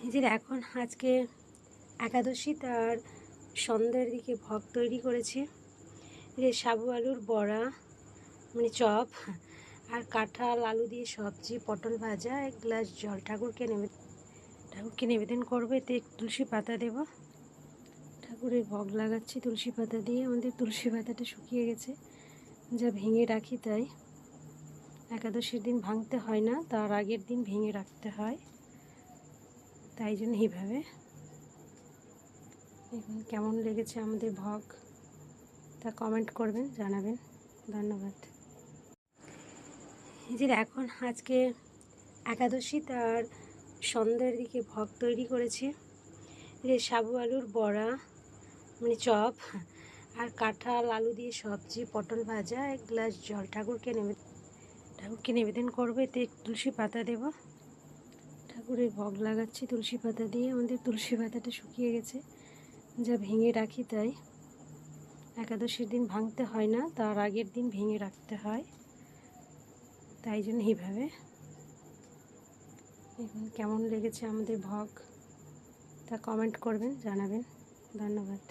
এই যে এখন আজকে একাদশী, তার সন্ধ্যার দিকে ভোগ তৈরি করেছি। যে সাবু আলুর বড়া, মানে চপ, আর কাঁঠাল আলু দিয়ে সবজি, পটল ভাজা, এক গ্লাস জল। ঠাকুরকে নিবেদন করবো। এতে তুলসী পাতা দেব। ঠাকুরের ভোগ লাগাচ্ছি তুলসী পাতা দিয়ে। আমাদের তুলসী পাতাটা শুকিয়ে গেছে, যা ভেঙে রাখি, তাই একাদশীর দিন ভাঙতে হয় না, তার আগের দিন ভেঙে রাখতে হয়। তাই জন্য এইভাবে। এখন কেমন লেগেছে আমাদের ভোগ তা কমেন্ট করবেন, জানাবেন। ধন্যবাদ। এই যে এখন আজকে একাদশী, তার সন্ধ্যার দিকে ভোগ তৈরি করেছি। যে সাবু আলুর বড়া, মানে চপ, আর কাঁঠাল আলু দিয়ে সবজি, পটল ভাজা, এক গ্লাস জল। ঠাকুরকে নিবেদন করবো। এতে তুলসী পাতা দেব। ঠাকুরের ভোগ লাগাচ্ছি তুলসী পাতা দিয়ে। আমাদের তুলসী পাতাটা শুকিয়ে গেছে, যা ভেঙে রাখি, তাই একাদশীর দিন ভাঙতে হয় না, তার আগের দিন ভেঙে রাখতে হয়। তাই জন্য এইভাবে। এখন কেমন লেগেছে আমাদের ভোগ তা কমেন্ট করবেন, জানাবেন। ধন্যবাদ।